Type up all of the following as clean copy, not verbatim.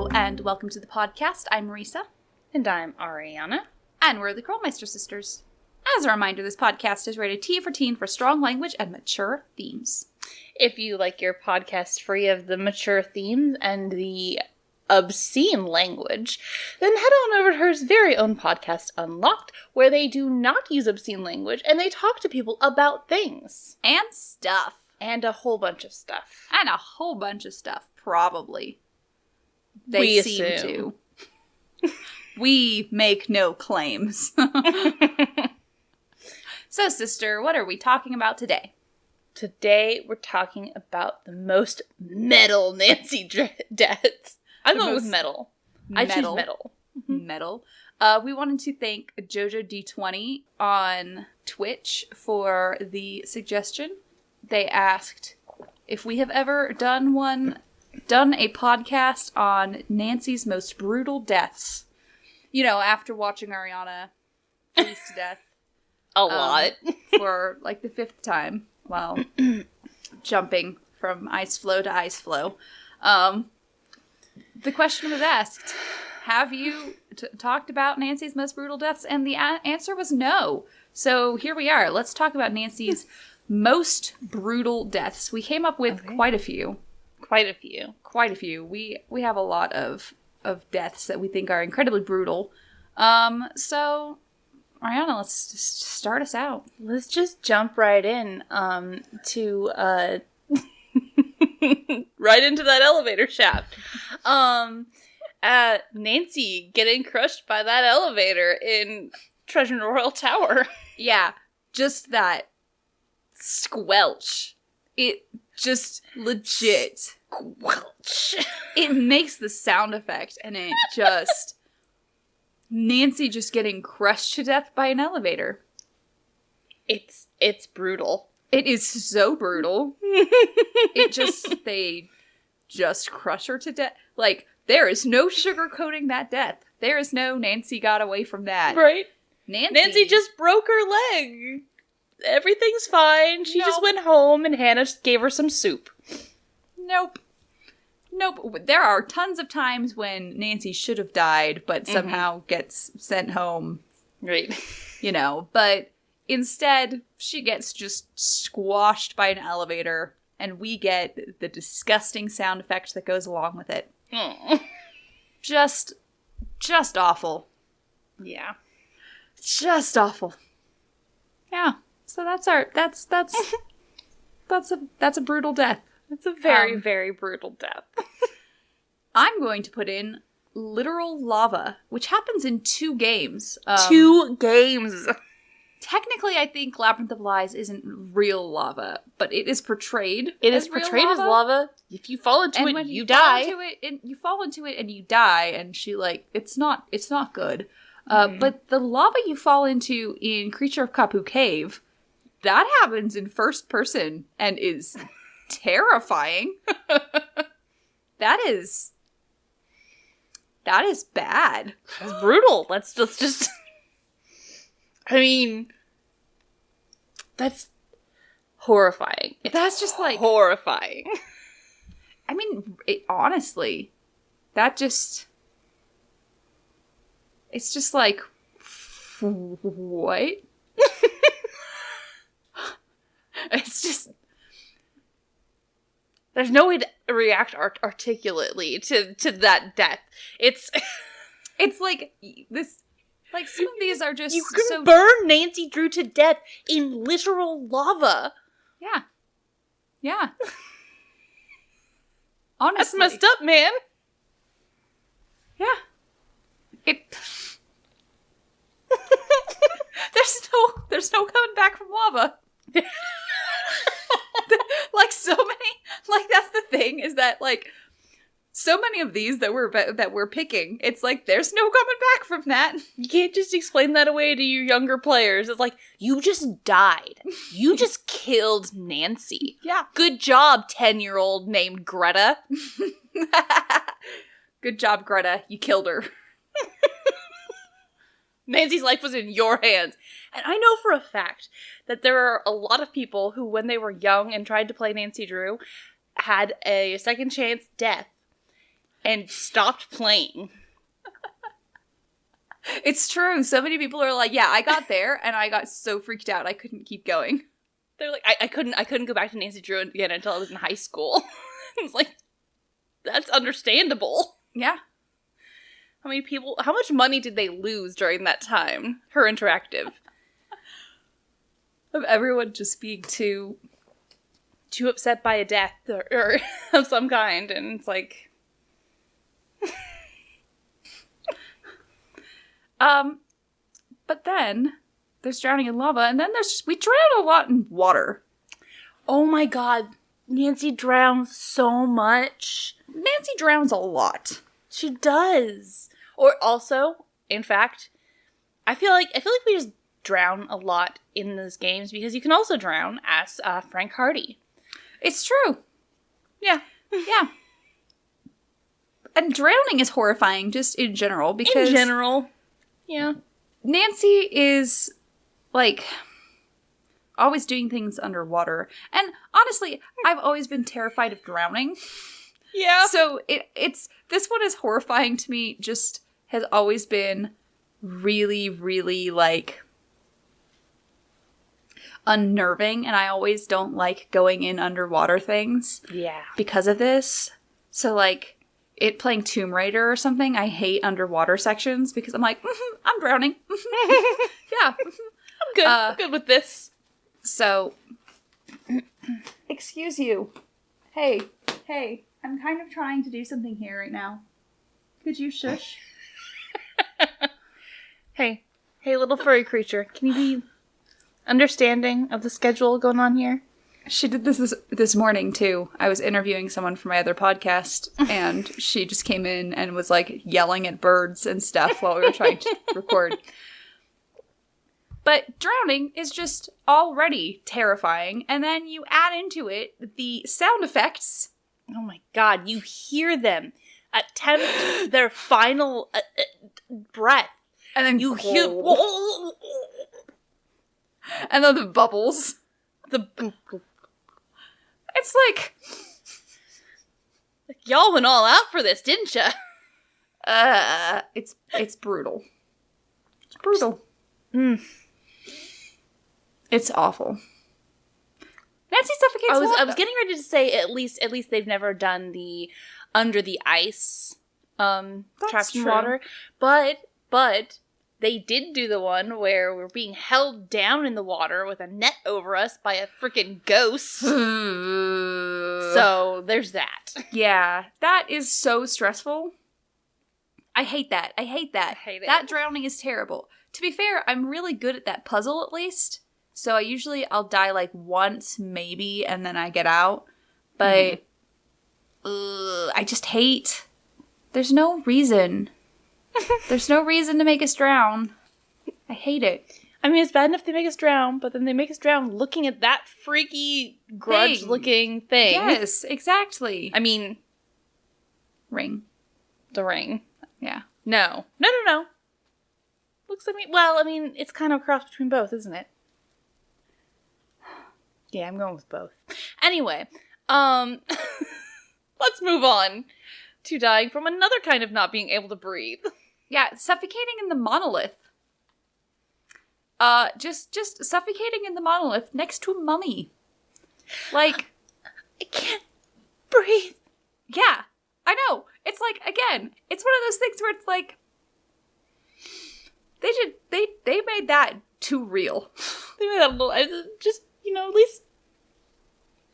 Hello and welcome to the podcast. I'm Marisa. And I'm Ariana. And we're the Krolmeister sisters. As a reminder, this podcast is rated T for teen for strong language and mature themes. If you like your podcast free of the mature themes and the obscene language, then head on over to her very own podcast, Unlocked, where they do not use obscene language and they talk to people about things. And stuff. And a whole bunch of stuff. And a whole bunch of stuff, probably. They seem to. We make no claims. So, sister, what are we talking about today? Today, we're talking about the most metal Nancy deaths. I'm going with metal. I choose metal. Metal. We wanted to thank Jojo D20 on Twitch for the suggestion. They asked if we have ever done a podcast on Nancy's most brutal deaths. You know, after watching Ariana freeze to death. A lot. For like the 5th time while jumping from ice floe to ice floe. The question was asked, have you talked about Nancy's most brutal deaths? And the answer was no. So here we are. Let's talk about Nancy's most brutal deaths. We came up with quite a few. Quite a few. We have a lot of deaths that we think are incredibly brutal. So, Ariana, let's just start us out. Let's just jump right in to right into that elevator shaft. Nancy getting crushed by that elevator in Treasure Royal Tower. Yeah, just that squelch. It just legit squelch. It makes the sound effect, and it just Nancy just getting crushed to death by an elevator. It's brutal. It is so brutal. They just crush her to death. Like, there is no sugarcoating that death. There is no Nancy got away from that. Right. Nancy just broke her leg. Everything's fine. She just went home and Hannah just gave her some soup. Nope. There are tons of times when Nancy should have died, but somehow gets sent home. Right. You know, but instead, she gets just squashed by an elevator, and we get the disgusting sound effect that goes along with it. Just awful. Yeah. Just awful. Yeah. So that's a brutal death. It's a very, very brutal death. I'm going to put in literal lava, which happens in 2 games. 2 games. Technically, I think Labyrinth of Lies isn't real lava, but it is portrayed. It is portrayed as lava. If you fall into it, you die. You fall into it and you die, and she it's not good. But the lava you fall into in Creature of Kapu Cave, that happens in first person and is terrifying. That is bad. That's brutal. Let's just I mean, that's horrifying. That's just horrifying. I mean, honestly, it's just like, what? It's just, there's no way to react articulately to that death. It's like this. Like, some of these are just you can burn Nancy Drew to death in literal lava. Yeah. Yeah. Honestly. That's messed up, man. Yeah. There's no coming back from lava. That's the thing, is that, so many of these that we're picking, it's like, there's no coming back from that. You can't just explain that away to your younger players. It's like, you just died. You just killed Nancy. Yeah. Good job, 10-year-old named Greta. Good job, Greta. You killed her. Nancy's life was in your hands. And I know for a fact that there are a lot of people who, when they were young and tried to play Nancy Drew, had a second chance death. and stopped playing. It's true. So many people are like, yeah, I got there and I got so freaked out I couldn't keep going. They're like, I couldn't go back to Nancy Drew again until I was in high school. It's like, that's understandable. Yeah. How much money did they lose during that time? Her Interactive. Of everyone just being too upset by a death or of some kind, and it's like... But then there's drowning in lava, and then we drown a lot in water. Oh my god, Nancy drowns so much. Nancy drowns a lot. She does. Or also, in fact, I feel like we just drown a lot in those games because you can also drown as Frank Hardy. It's true. Yeah. Yeah. And drowning is horrifying just in general because... In general. Yeah. Nancy is, like, always doing things underwater. And honestly, I've always been terrified of drowning. Yeah. So this one is horrifying to me, just has always been really, really, like, unnerving. And I always don't like going in underwater things. Yeah. Because of this. So, like... playing Tomb Raider or something, I hate underwater sections because I'm like, I'm drowning. Yeah. I'm good. I'm good with this. So, excuse you. Hey, I'm kind of trying to do something here right now. Could you shush? Hey, little furry creature. Can you be understanding of the schedule going on here? She did this morning, too. I was interviewing someone for my other podcast, and she just came in and was, like, yelling at birds and stuff while we were trying to record. But drowning is just already terrifying, and then you add into it the sound effects. Oh my god, you hear them attempt their final breath. And then you hear... And then the bubbles. It's like... Y'all went all out for this, didn't ya? It's brutal. It's brutal. It's awful. Nancy suffocates. I was getting ready to say at least they've never done the under the ice trapped in water, but they did do the one where we're being held down in the water with a net over us by a freaking ghost. So there's that. Yeah, that is so stressful. I hate that. I hate it. That drowning is terrible. To be fair, I'm really good at that puzzle at least. So I'll die like once maybe and then I get out. But I just hate. There's no reason. There's no reason to make us drown. I hate it. I mean, it's bad enough they make us drown, but then they make us drown looking at that freaky, grudge-looking thing. Yes, exactly. I mean... Ring. The ring. Yeah. No. Looks like me... Well, I mean, it's kind of a cross between both, isn't it? Yeah, I'm going with both. Anyway, let's move on to dying from another kind of not being able to breathe. Yeah, suffocating in the monolith. Just suffocating in the monolith next to a mummy. Like, I can't breathe. Yeah, I know. It's like, again, it's one of those things where it's like, they made that too real. They made that a little, just, at least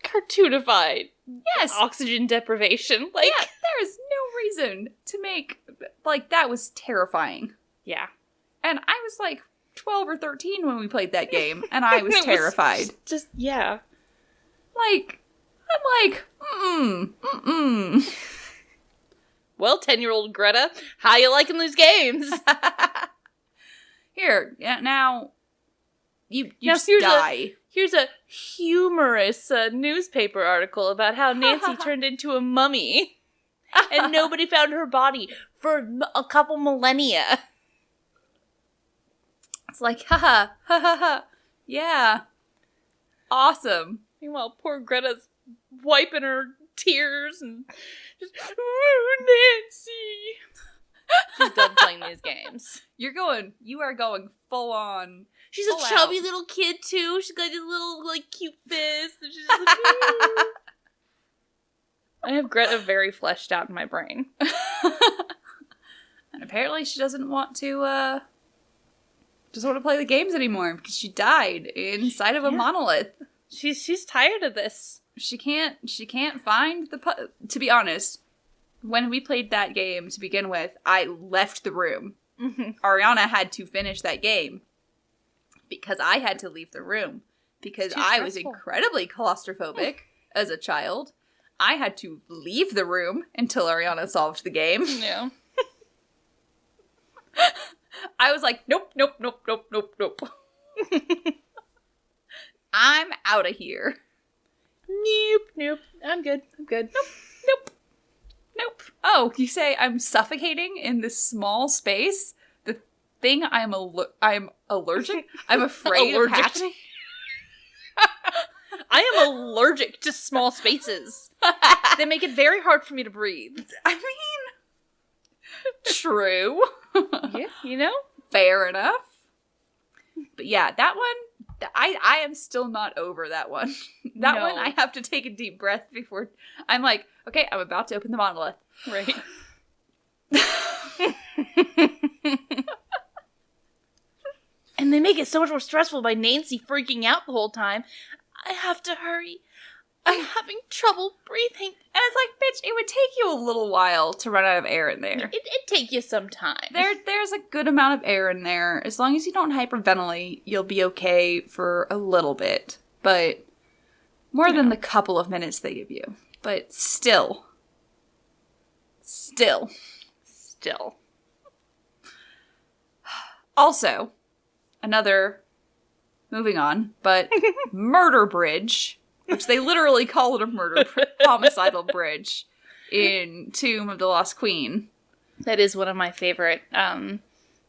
cartoonified. Yes. Oxygen deprivation. Like, yeah, there is no reason to make, like, that was terrifying. Yeah. And I was like 12 or 13 when we played that game, and I was terrified. Just, yeah. Like, I'm like, Well, 10-year-old Greta, how you liking these games? Here, yeah, now, you now just die. Here's a humorous newspaper article about how Nancy turned into a mummy. And nobody found her body for a couple millennia. It's like, ha, yeah. Awesome. Meanwhile, poor Greta's wiping her tears and just, oh, Nancy. She's done playing these games. You are going full on. She's a chubby little kid, too. She's got these little, cute fists. And she's just like, I have Greta very fleshed out in my brain. And apparently she doesn't want to play the games anymore because she died inside of a monolith. She's tired of this. She can't find to be honest, when we played that game to begin with, I left the room. Mm-hmm. Ariana had to finish that game because I had to leave the room because I was incredibly claustrophobic as a child. I had to leave the room until Ariana solved the game. Yeah. I was like, nope. I'm out of here. Nope. I'm good. Nope. Oh, you say I'm suffocating in this small space? The thing I'm allergic? I'm afraid of happening? I am allergic to small spaces. They make it very hard for me to breathe. I mean, true. Yeah, Fair enough. But yeah, that one, I am still not over that one. One, I have to take a deep breath before I'm like, okay, I'm about to open the monolith. Right. And they make it so much more stressful by Nancy freaking out the whole time. I have to hurry. I'm having trouble breathing. And it's like, bitch, it would take you a little while to run out of air in there. It'd take you some time. There's a good amount of air in there. As long as you don't hyperventilate, you'll be okay for a little bit. But more than the couple of minutes they give you. But still. Also, moving on, but Murder Bridge, which they literally call it a homicidal bridge in Tomb of the Lost Queen. That is one of my favorite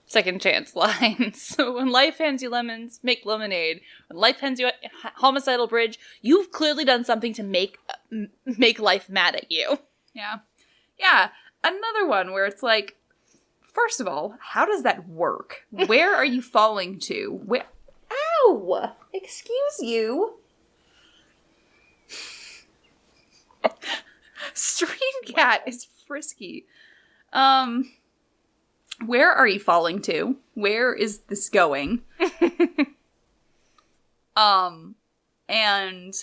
second chance lines. So when life hands you lemons, make lemonade. When life hands you a homicidal bridge, you've clearly done something to make life mad at you. Yeah. Another one where it's like, first of all, how does that work? Where are you falling to? Ow! Excuse you. Stream Cat is frisky. Where are you falling to? Where is this going? And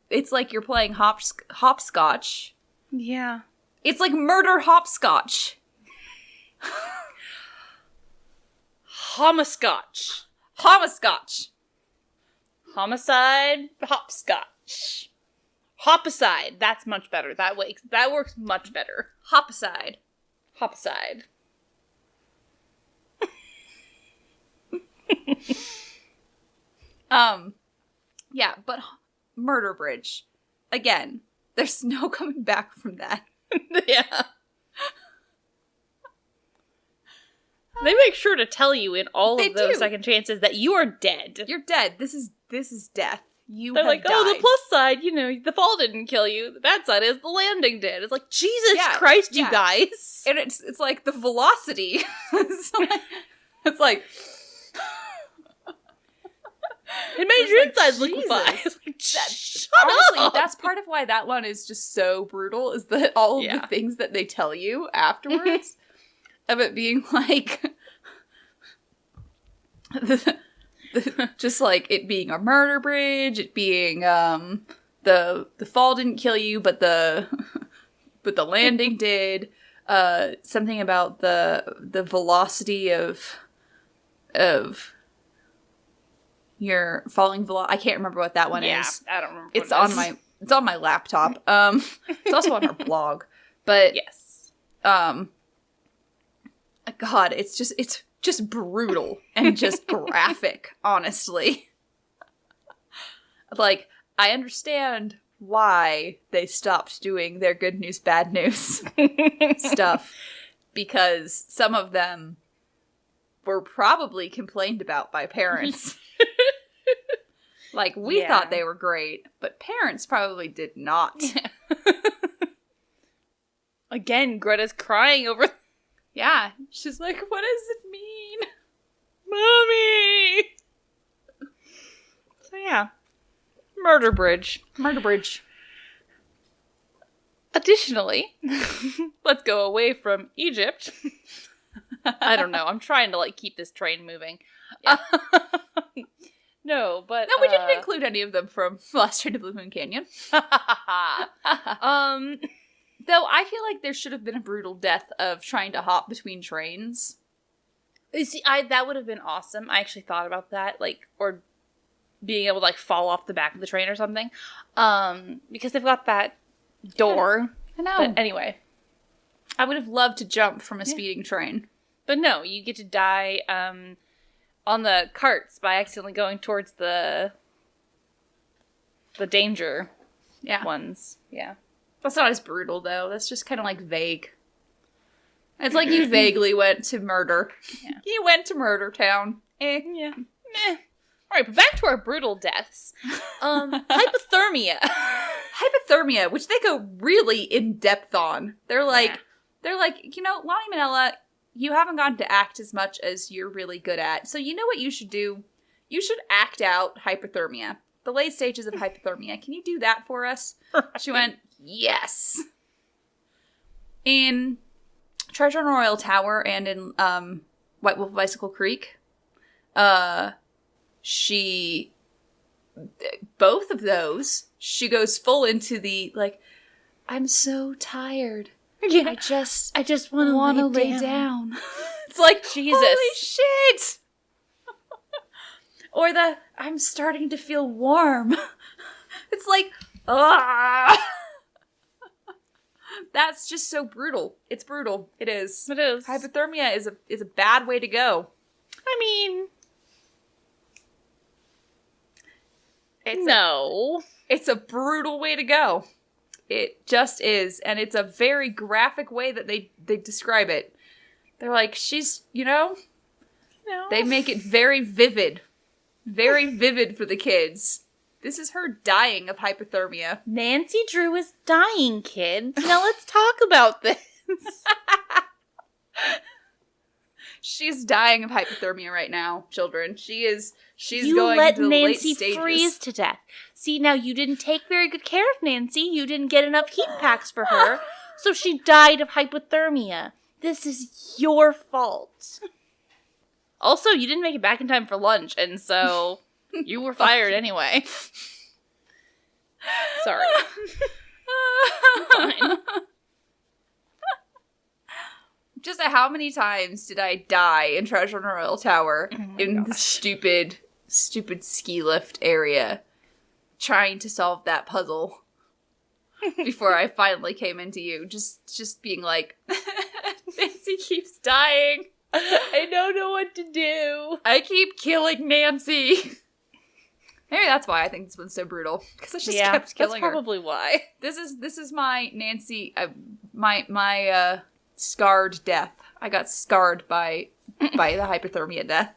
it's like you're playing hopscotch. Yeah. It's like murder hopscotch. Homoscotch. Homicide, hopscotch. Hopicide. That's much better. That works much better. Hopicide. Yeah, but Murder Bridge. Again, there's no coming back from that. Yeah. They make sure to tell you in all of those second chances that you are dead. You're dead. This is death. They're like, died. Oh, the plus side, the fall didn't kill you. The bad side is the landing did. It's like, Jesus Christ, you guys. And it's like the velocity. it's like it made your insides liquefy. Honestly, that's part of why that one is just so brutal, is that all of the things that they tell you afterwards of it being like just like it being a murder bridge, it being the fall didn't kill you, but the landing did. Something about the velocity of your falling velocity. I can't remember what that one is. I don't remember. It's on my laptop. It's also on our blog. But yes. God, it's just brutal and just graphic, honestly. Like, I understand why they stopped doing their good news, bad news stuff, because some of them were probably complained about by parents. Like, we thought they were great, but parents probably did not. Again, Greta's crying over... Yeah. She's like, what does it mean? Mommy! So yeah. Murder Bridge. Murder Bridge. Additionally, let's go away from Egypt. I don't know. I'm trying to, like, keep this train moving. Yeah. No, but... No, we didn't include any of them from Last Train to Blue Moon Canyon. Though I feel like there should have been a brutal death of trying to hop between trains. you see, that would have been awesome. I actually thought about that, like, or being able to, like, fall off the back of the train or something. Because they've got that door. I know. But anyway. I would have loved to jump from a speeding train. But no, you get to die on the carts by accidentally going towards the danger ones. Yeah. That's not as brutal, though. That's just kind of, like, vague. It's like you vaguely went to murder. Yeah. You went to Murder Town. Yeah. Meh. Alright, but back to our brutal deaths. Hypothermia. Hypothermia, which they go really in-depth on. They're like, you know, Lonnie Manella, you haven't gotten to act as much as you're really good at. So you know what you should do? You should act out hypothermia. The late stages of hypothermia. Can you do that for us? Right. She went, yes. In Treasure on Royal Tower and in White Wolf of Icicle Creek, both of those, she goes full into the, like, I'm so tired. Yeah. I just want to lay down. It's like, Jesus. Holy shit! Or I'm starting to feel warm. It's like, ah! That's just so brutal. It's brutal. It is. It is. Hypothermia is a bad way to go. I mean... It's a brutal way to go. It just is. And it's a very graphic way that they describe it. They're like, she's, they make it very vivid. Very vivid for the kids. This is her dying of hypothermia. Nancy Drew is dying, kids. Now let's talk about this. She's dying of hypothermia right now, children. She's you going let into the Nancy late stages. freeze to death. See, now you didn't take very good care of Nancy. You didn't get enough heat packs for her, so she died of hypothermia. This is your fault. Also, you didn't make it back in time for lunch, and so you were fired anyway. Sorry. Fine. Just how many times did I die in Treasure on Royal Tower in the stupid ski lift area trying to solve that puzzle before I finally came into you, just being like, Nancy keeps dying. I don't know what to do. I keep killing Nancy. Maybe that's why I think this one's so brutal, because I just kept killing her. That's probably why. This is my Nancy, my scarred death. I got scarred by the hypothermia death.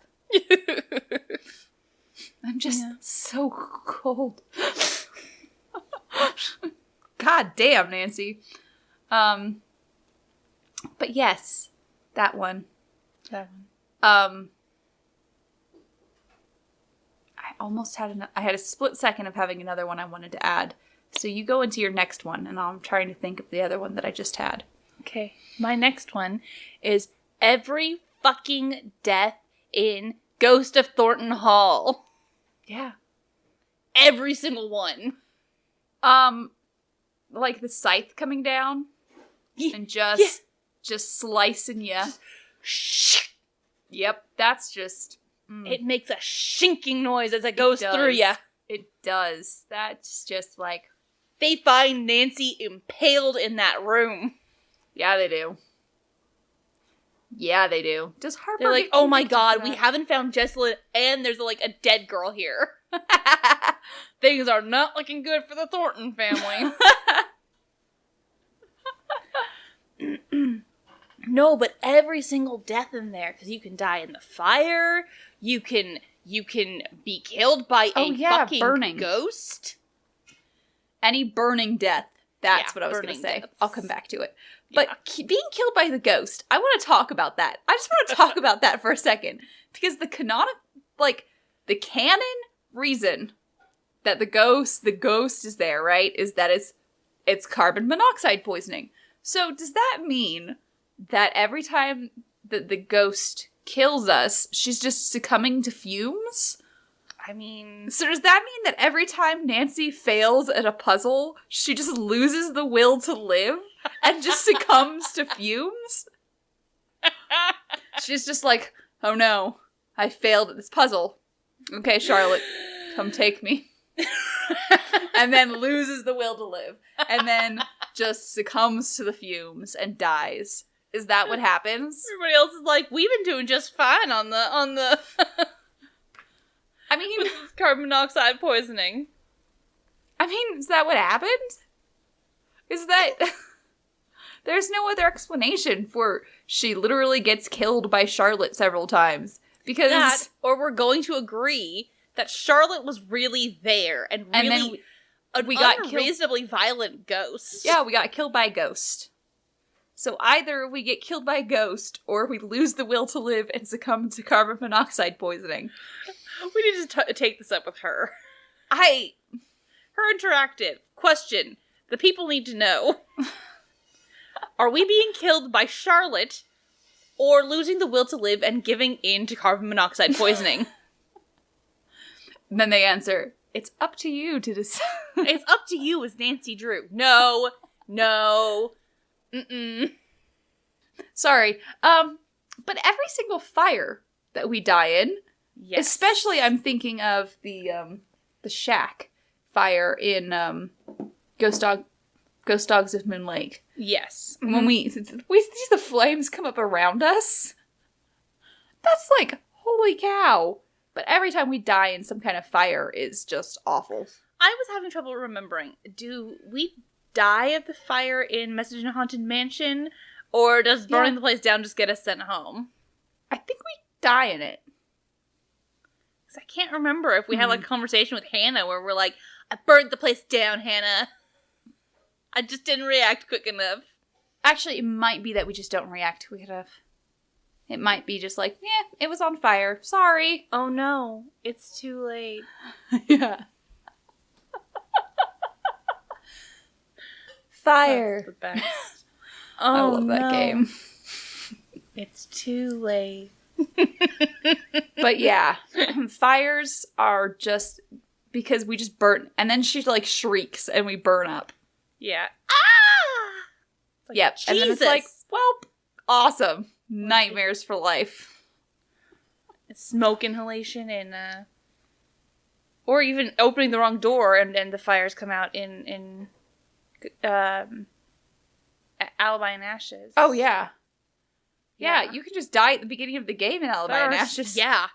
I'm just so cold. God damn, Nancy. But yes, that one. I almost had I had a split second of having another one I wanted to add. So you go into your next one, and I'm trying to think of the other one that I just had. Okay. My next one is every fucking death in Ghost of Thornton Hall. Yeah. Every single one. Like the scythe coming down and just slicing you. Yep, that's just... It makes a shinking noise as it goes through you. It does. That's just like... They find Nancy impaled in that room. Yeah, they do. Yeah, they do. Does Harper... They're like, oh my god, we haven't found Jessalyn, and there's like a dead girl here. Things are not looking good for the Thornton family. No, but every single death in there, because you can die in the fire, you can be killed by a fucking burning. ghost. Any burning death. That's what I was going to burning say. deaths. I'll come back to it. But being killed by the ghost, I want to talk about that. I just want to talk about that for a second. Because the canon reason that the ghost is there, right, is that it's carbon monoxide poisoning. So does that mean that every time that the ghost kills us, she's just succumbing to fumes? I mean... So does that mean that every time Nancy fails at a puzzle, she just loses the will to live and just succumbs to fumes? She's just like, oh no, I failed at this puzzle. Okay, Charlotte, come take me. And then loses the will to live. And then just succumbs to the fumes and dies. Is that what happens? Everybody else is like, we've been doing just fine on the I mean, carbon monoxide poisoning. I mean, is that what happened? Is that... There's no other explanation for she literally gets killed by Charlotte several times. Because... That, or we're going to agree that Charlotte was really there and really we got unreasonably violent ghost. Yeah, we got killed by a ghost. So either we get killed by a ghost, or we lose the will to live and succumb to carbon monoxide poisoning. We need to take this up with her. Her interactive question. The people need to know. Are we being killed by Charlotte, or losing the will to live and giving in to carbon monoxide poisoning? And then they answer, it's up to you to decide. It's up to you as Nancy Drew. No. Mm-mm. Sorry. But every single fire that we die in, yes. Especially I'm thinking of the shack fire in Ghost Dogs of Moon Lake. Yes. When we see the flames come up around us, that's like, holy cow. But every time we die in some kind of fire is just awful. I was having trouble remembering. Do we die of the fire in Message in a Haunted Mansion? Or does burning the place down just get us sent home? I think we die in it. Because I can't remember if we had like a conversation with Hannah where we're like, I burned the place down, Hannah. I just didn't react quick enough. Actually, it might be that we just don't react quick enough. It might be just like, it was on fire. Sorry. Oh no, it's too late. Yeah. Fire. That's the best. I love that game. It's too late. But yeah, fires are just because we just burn, and then she like shrieks and we burn up. Yeah. Ah! Like, yep. Jesus. And then it's like, well, awesome. Nightmares for life. Smoke inhalation and or even opening the wrong door and the fires come out in Alibi and Ashes. Oh yeah. Yeah, you can just die at the beginning of the game in Alibi and Ashes. Yeah.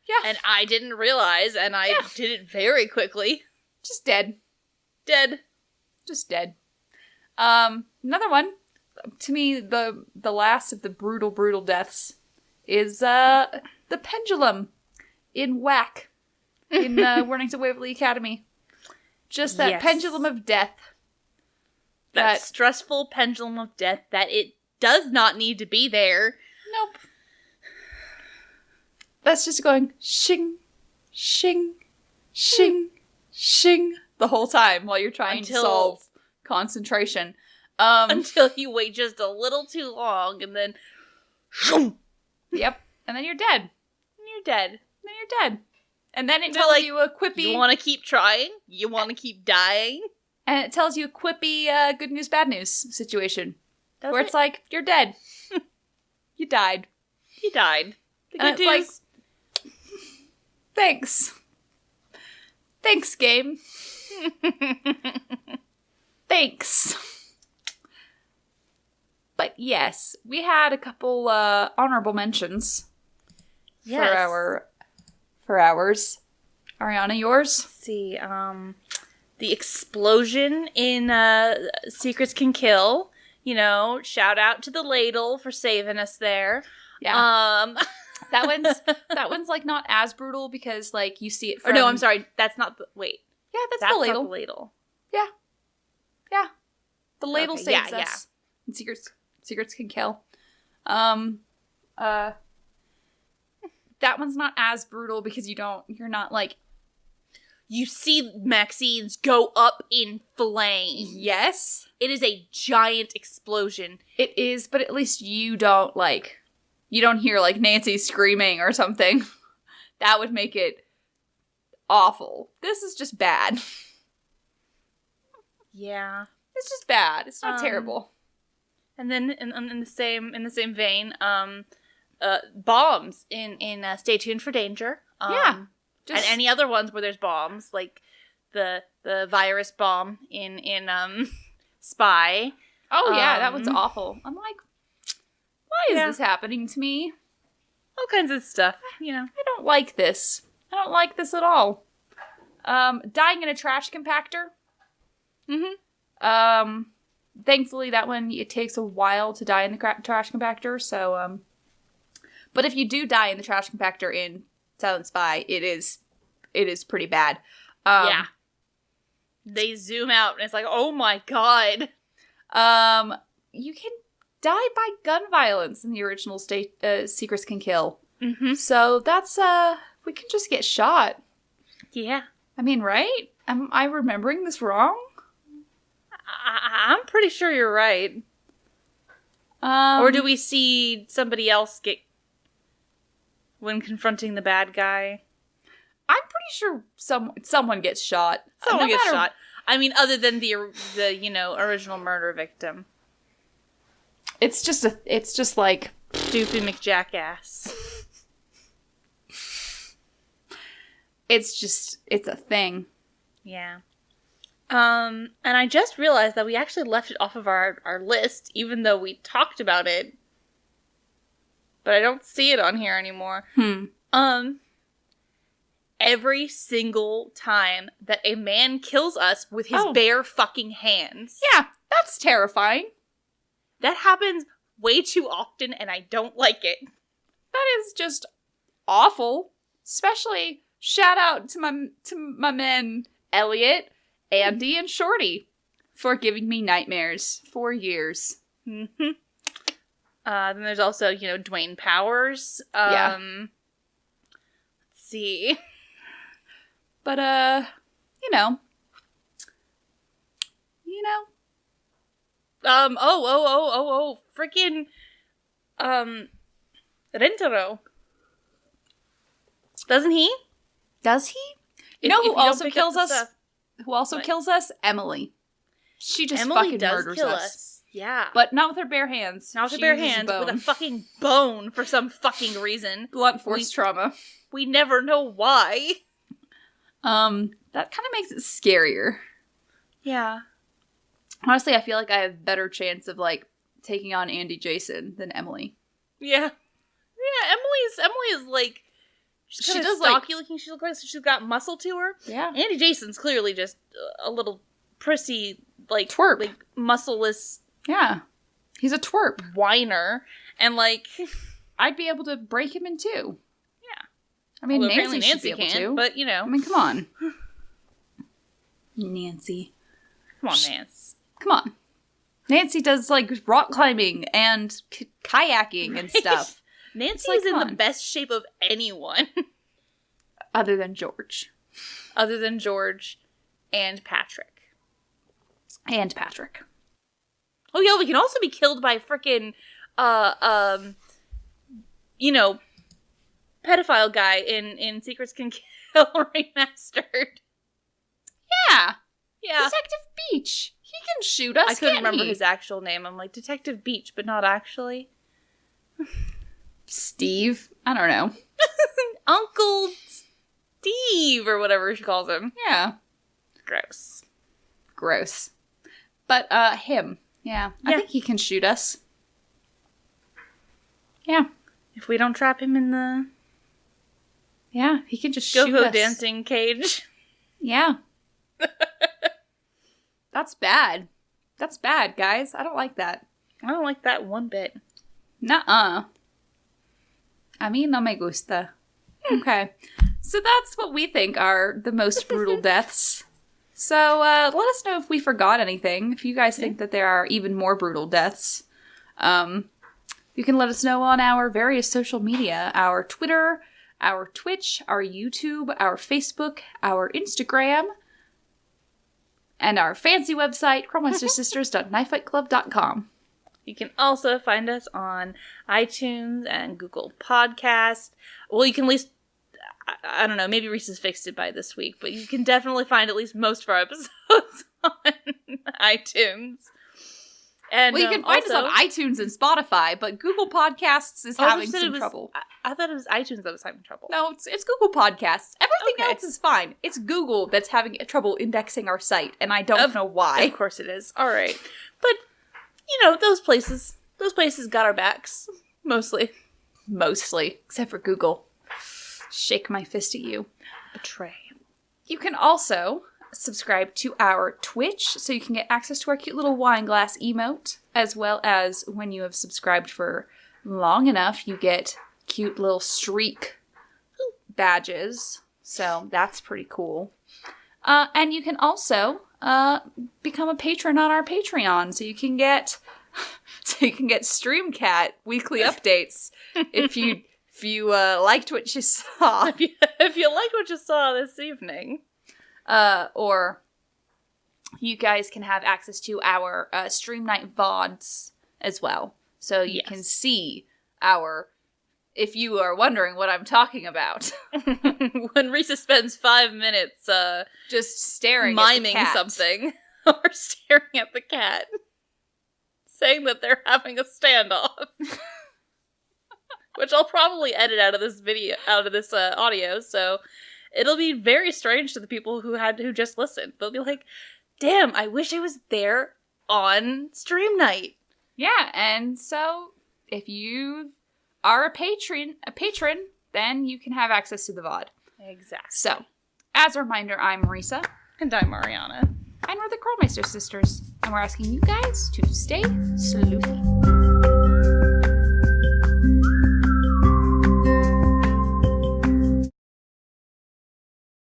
Yeah. And I didn't realize, and I did it very quickly. Just dead. Dead. Just dead. Another one, to me, the last of the brutal deaths is the pendulum in Whack in Warnings at Waverly Academy. Just that pendulum of death. That stressful pendulum of death that it does not need to be there. Nope. That's just going shing, shing, shing, shing the whole time while you're trying to solve concentration. Until you wait just a little too long and then... Yep. And then you're dead. And you're dead. Then you're dead. And then it tells you a quippy... You want to keep trying? You want to keep dying? And it tells you a quippy good news, bad news situation. Where it's it? like, you're dead. You died. You died. The good news... Like, thanks. Thanks, game. Thanks. But yes, we had a couple honorable mentions for ours. Ariana, yours? Let's see, the explosion in Secrets Can Kill. You know, shout out to the ladle for saving us there. Yeah. That one's like not as brutal because like you see it from... Or no, I'm sorry, that's not the... Wait. Yeah, that's the ladle. Not the ladle. Yeah. Yeah. The ladle Okay, saves yeah, us. And secrets can kill. That one's not as brutal because you're not like, You see Maxine's go up in flames. yes, It is a giant explosion. it is, but at least you don't hear like Nancy screaming or something. That would make it awful. This is just bad. Yeah. It's just bad. It's not terrible. And then in the same vein, bombs in Stay Tuned for Danger. Yeah. And any other ones where there's bombs, like the virus bomb in Spy. Oh yeah, that one's awful. I'm like, why is this happening to me? All kinds of stuff, you know. I don't like this. I don't like this at all. Dying in a trash compactor. Mm-hmm. Thankfully that one, it takes a while to die in the trash compactor, so, but if you do die in the trash compactor in Silent Spy, it is pretty bad. Yeah. They zoom out and it's like, oh my god. You can die by gun violence in the original Secrets Can Kill. Mm-hmm. So that's, we can just get shot. Yeah. I mean, right? Am I remembering this wrong? I'm pretty sure you're right. Or do we see somebody else get when confronting the bad guy? I'm pretty sure someone gets shot. Someone gets shot. I mean, other than the original murder victim. It's just like Doofy McJackass. it's a thing. Yeah. And I just realized that we actually left it off of our list, even though we talked about it. But I don't see it on here anymore. Every single time that a man kills us with his bare fucking hands. Yeah, that's terrifying. That happens way too often, and I don't like it. That is just awful. Especially, shout out to my men, Elliot, Andy, and Shorty, for giving me nightmares for years. Mm-hmm. Then there's also, Dwayne Powers. Yeah. Let's see. But, freaking, Rentaro. Doesn't he? Does he? You know who also kills us? Stuff. Who also kills us? Emily. She just Emily fucking does murders kill us. Yeah. But not with her bare hands. Not with She her bare uses hands, bone. with a fucking bone for some fucking reason. Blunt force trauma. We never know why. That kind of makes it scarier. Yeah. Honestly, I feel like I have better chance of, like, taking on Andy Jason than Emily. Yeah. Yeah, Emily is like, she does stocky looking. She looks like she's got muscle to her. Yeah. Andy Jason's clearly just a little prissy, like, twerp. like muscleless. Yeah. He's a twerp. Whiner. And, like, I'd be able to break him in two. Yeah. I mean, Although Nancy should be Nancy able can, to. but, I mean, come on. Nancy. Come on, Nance. Come on. Nancy does, like, rock climbing and kayaking and stuff. Nancy like, is in the on. best shape of anyone. Other than George. Other than George and Patrick. And Patrick. Oh, yeah, we can also be killed by frickin', pedophile guy in Secrets Can Kill Remastered. Yeah. Yeah. Detective Beach. He can shoot us, I couldn't can't remember he? his actual name. I'm like, Detective Beach, but not actually. Steve? I don't know. Uncle Steve, or whatever she calls him. Yeah. Gross. But, him. Yeah. I think he can shoot us. Yeah. If we don't trap him in the Yeah, he can just shoot go-go us. dancing cage. Yeah. That's bad. That's bad, guys. I don't like that. I don't like that one bit. Nuh-uh. A mí no me gusta. Okay. So that's what we think are the most brutal deaths. So let us know if we forgot anything. If you guys think that there are even more brutal deaths, you can let us know on our various social media, our Twitter, our Twitch, our YouTube, our Facebook, our Instagram, and our fancy website, krolmeistersisters.knifefightclub.com. You can also find us on iTunes and Google Podcast. Well, you can at least, I don't know, maybe Reese has fixed it by this week, but you can definitely find at least most of our episodes on iTunes. And well, you can find us on iTunes and Spotify, but Google Podcasts is having some trouble. I thought it was iTunes that was having trouble. No, it's Google Podcasts. Everything else is fine. It's Google that's having trouble indexing our site, and I don't know why. Of course it is. All right. But, you know, those places got our backs. Mostly. Except for Google. Shake my fist at you. Betray. You can also subscribe to our Twitch, so you can get access to our cute little wine glass emote, as well as when you have subscribed for long enough, you get cute little streak badges. So that's pretty cool. And you can also become a patron on our Patreon, so you can get Streamcat weekly updates if you liked what you saw. If you liked what you saw this evening. Or you guys can have access to our Stream Night VODs as well. So you can see if you are wondering what I'm talking about. When Risa spends 5 minutes just staring miming at the cat. something, or staring at the cat, saying that they're having a standoff. Which I'll probably edit out of this audio, so it'll be very strange to the people who just listened. They'll be like, damn, I wish I was there on Stream Night. Yeah, and so if you are a patron, then you can have access to the VOD. Exactly. So, as a reminder, I'm Marisa. And I'm Mariana. And we're the Krolmeister sisters. And we're asking you guys to stay sleuthful.